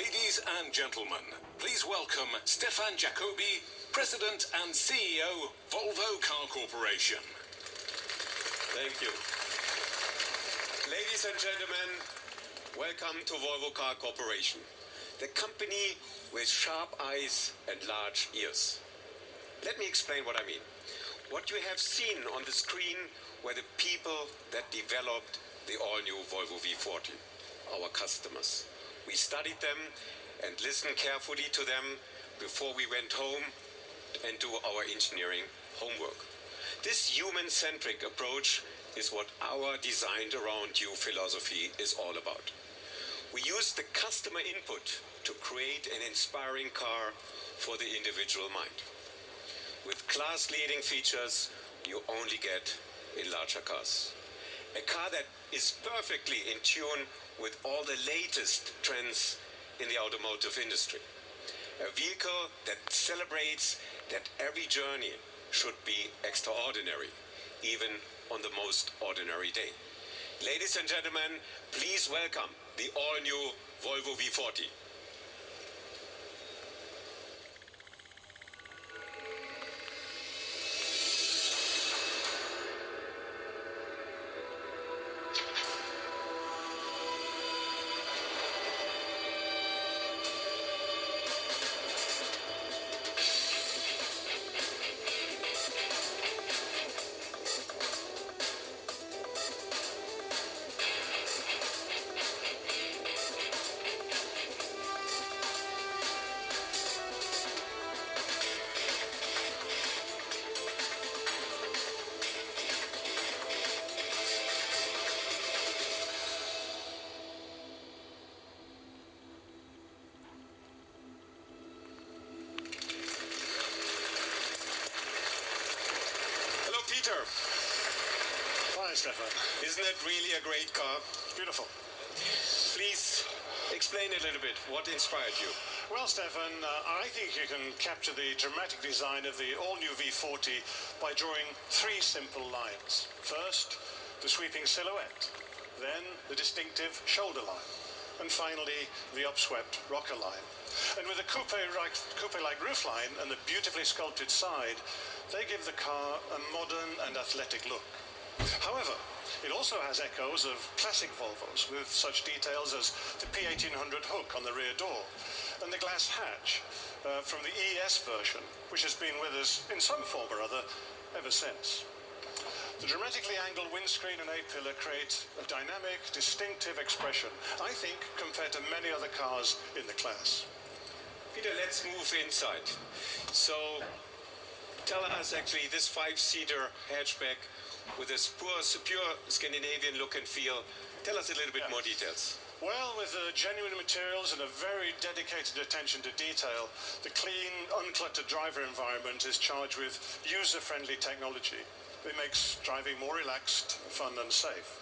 Ladies and gentlemen, please welcome Stefan Jacobi, President and CEO, Volvo Car Corporation. Thank you. Ladies and gentlemen, welcome to Volvo Car Corporation, the company with sharp eyes and large ears. Let me explain what I mean. What you have seen on the screen were the people that developed the all-new Volvo V40, our customers. We studied them and listened carefully to them before we went home and do our engineering homework. This human-centric approach is what our Designed Around You philosophy is all about. We use the customer input to create an inspiring car for the individual mind. With class-leading features you only get in larger cars. A car that is perfectly in tune with all the latest trends in the automotive industry. A vehicle that celebrates that every journey should be extraordinary, even on the most ordinary day. Ladies and gentlemen, please welcome the all-new Volvo V40. Peter. Hi, Stefan. Isn't it really a great car? Beautiful. Please explain a little bit what inspired you. Well, Stefan, I think you can capture the dramatic design of the all-new V40 by drawing three simple lines. First, the sweeping silhouette, then the distinctive shoulder line, and finally the upswept rocker line. And with a coupe-like roofline and the beautifully sculpted side, they give the car a modern and athletic look. However, it also has echoes of classic Volvos with such details as the P1800 hook on the rear door and the glass hatch from the ES version, which has been with us in some form or other ever since. The dramatically angled windscreen and A-pillar create a dynamic, distinctive expression, I think, compared to many other cars in the class. Peter, let's move inside. So, tell us actually this five-seater hatchback with this pure Scandinavian look and feel. Tell us a little bit more details. Well, with genuine materials and a very dedicated attention to detail, the clean, uncluttered driver environment is charged with user-friendly technology. It makes driving more relaxed, fun and safe.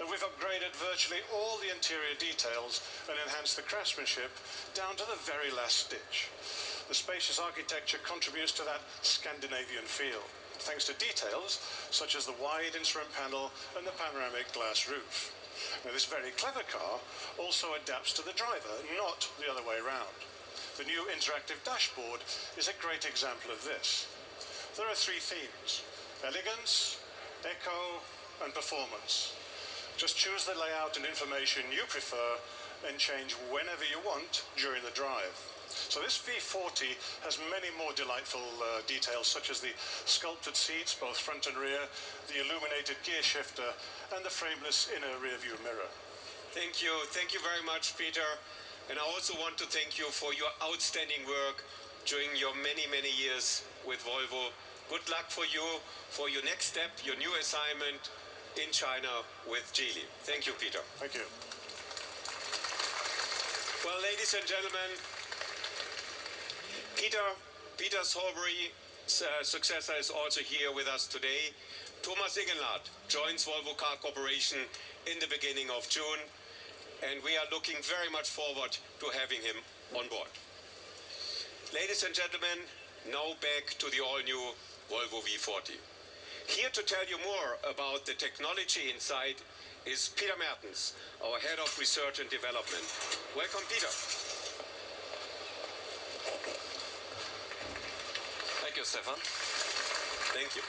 And we've upgraded virtually all the interior details and enhanced the craftsmanship down to the very last stitch. The spacious architecture contributes to that Scandinavian feel, thanks to details such as the wide instrument panel and the panoramic glass roof. Now, this very clever car also adapts to the driver, not the other way around. The new interactive dashboard is a great example of this. There are three themes: elegance, eco, and performance. Just choose the layout and information you prefer and change whenever you want during the drive. So this V40 has many more delightful details, such as the sculpted seats, both front and rear, the illuminated gear shifter, and the frameless inner rear view mirror. Thank you. Thank you very much, Peter. And I also want to thank you for your outstanding work during your many, many years with Volvo. Good luck for you, for your next step, your new assignment in China with Geely. Thank you, Peter. Thank you. Well, ladies and gentlemen, Peter Solberg's successor is also here with us today. Thomas Ingenlath joins Volvo Car Corporation in the beginning of June, and we are looking very much forward to having him on board. Ladies and gentlemen, now back to the all-new Volvo V40. Here to tell you more about the technology inside is Peter Mertens, our Head of Research and Development. Welcome, Peter. Thank you, Stefan. Thank you.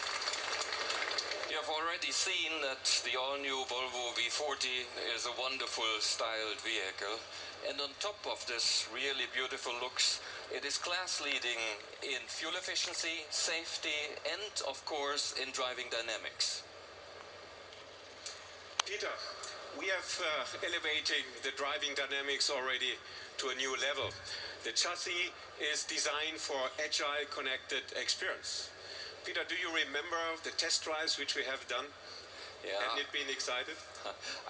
You have already seen that the all-new Volvo V40 is a wonderful styled vehicle, and on top of this really beautiful looks, it is class-leading in fuel efficiency, safety, and of course in driving dynamics. Peter, we have elevating the driving dynamics already to a new level. The chassis is designed for agile, connected experience. Peter, do you remember the test drives which we have done? Yeah. Haven't it been excited?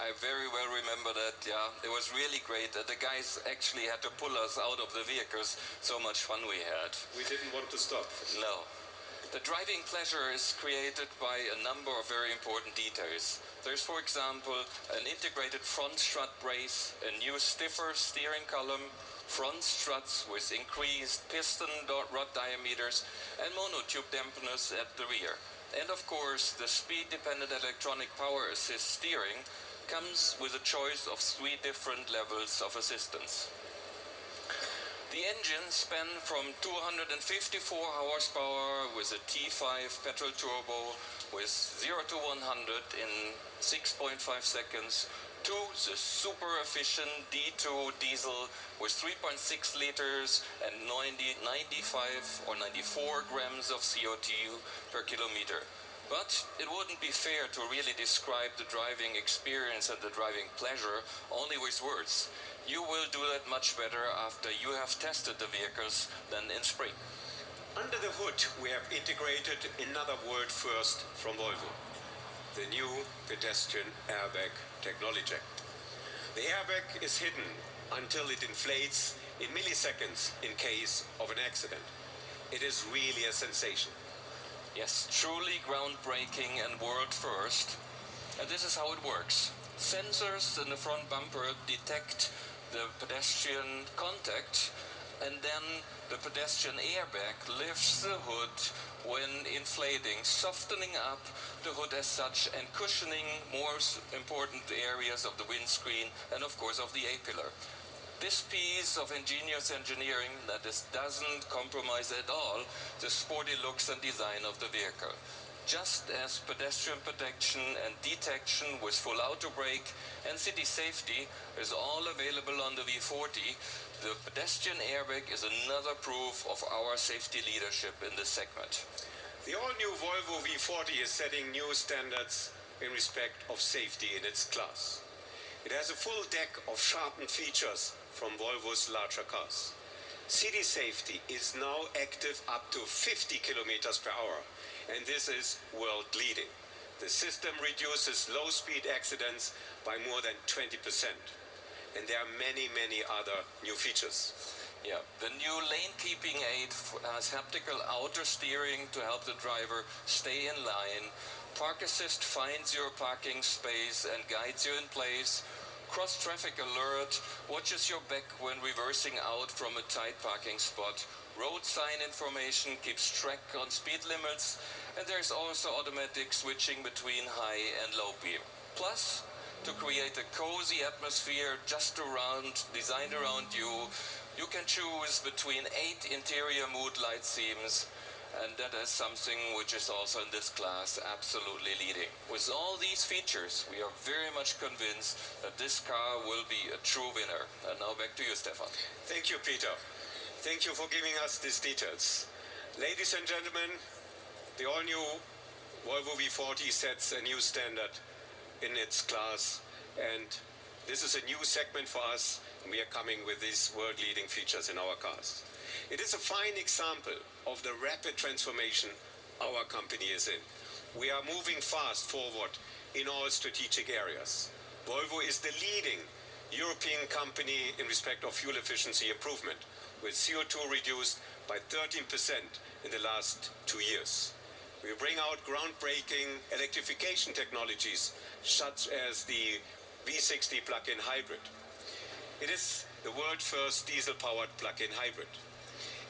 I very well remember that, yeah. It was really great. The guys actually had to pull us out of the vehicles. So much fun we had. We didn't want to stop. No. The driving pleasure is created by a number of very important details. There's, for example, an integrated front strut brace, a new stiffer steering column, front struts with increased piston rod diameters, and monotube dampeners at the rear. And of course, the speed-dependent electronic power assist steering comes with a choice of 3 different levels of assistance. The engine span from 254 horsepower with a T5 petrol turbo with 0 to 100 in 6.5 seconds to the super efficient D2 diesel with 3.6 liters and 95 or 94 grams of CO2 per kilometer. But it wouldn't be fair to really describe the driving experience and the driving pleasure only with words. You will do that much better after you have tested the vehicles than in spring. Under the hood, we have integrated another word first from Volvo. The new pedestrian airbag technology. The airbag is hidden until it inflates in milliseconds in case of an accident. It is really a sensation. Yes, truly groundbreaking and world first. And this is how it works. Sensors in the front bumper detect the pedestrian contact, and then the pedestrian airbag lifts the hood when inflating, softening up the hood as such and cushioning more important areas of the windscreen and of course of the A-pillar. This piece of ingenious engineering that doesn't compromise at all the sporty looks and design of the vehicle. Just as pedestrian protection and detection with full auto brake and city safety is all available on the V40, the pedestrian airbag is another proof of our safety leadership in this segment. The all-new Volvo V40 is setting new standards in respect of safety in its class. It has a full deck of sharpened features from Volvo's larger cars. City safety is now active up to 50 kilometers per hour. And this is world leading. The system reduces low-speed accidents by more than 20%. And there are many, many other new features. Yeah, the new lane keeping aid has haptical outer steering to help the driver stay in line. Park Assist finds your parking space and guides you in place. Cross traffic alert watches your back when reversing out from a tight parking spot. Road sign information keeps track on speed limits, and there's also automatic switching between high and low beam. Plus, to create a cozy atmosphere designed around you, you can choose between 8 interior mood light themes, and that is something which is also in this class absolutely leading. With all these features, we are very much convinced that this car will be a true winner. And now back to you, Stefan. Thank you, Peter. Thank you for giving us these details. Ladies and gentlemen, the all-new Volvo V40 sets a new standard in its class, and this is a new segment for us, and we are coming with these world-leading features in our cars. It is a fine example of the rapid transformation our company is in. We are moving fast forward in all strategic areas. Volvo is the leading European company in respect of fuel efficiency improvement, with CO2 reduced by 13% in the last 2 years. We bring out groundbreaking electrification technologies, such as the V60 plug-in hybrid. It is the world's first diesel-powered plug-in hybrid.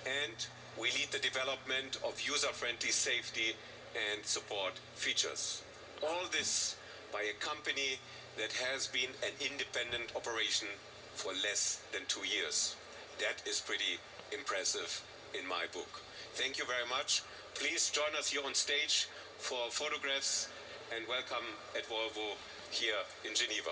And we lead the development of user-friendly safety and support features. All this by a company that has been an independent operation for less than 2 years. That is pretty impressive in my book. Thank you very much Please join us here on stage for photographs and welcome at Volvo here in Geneva.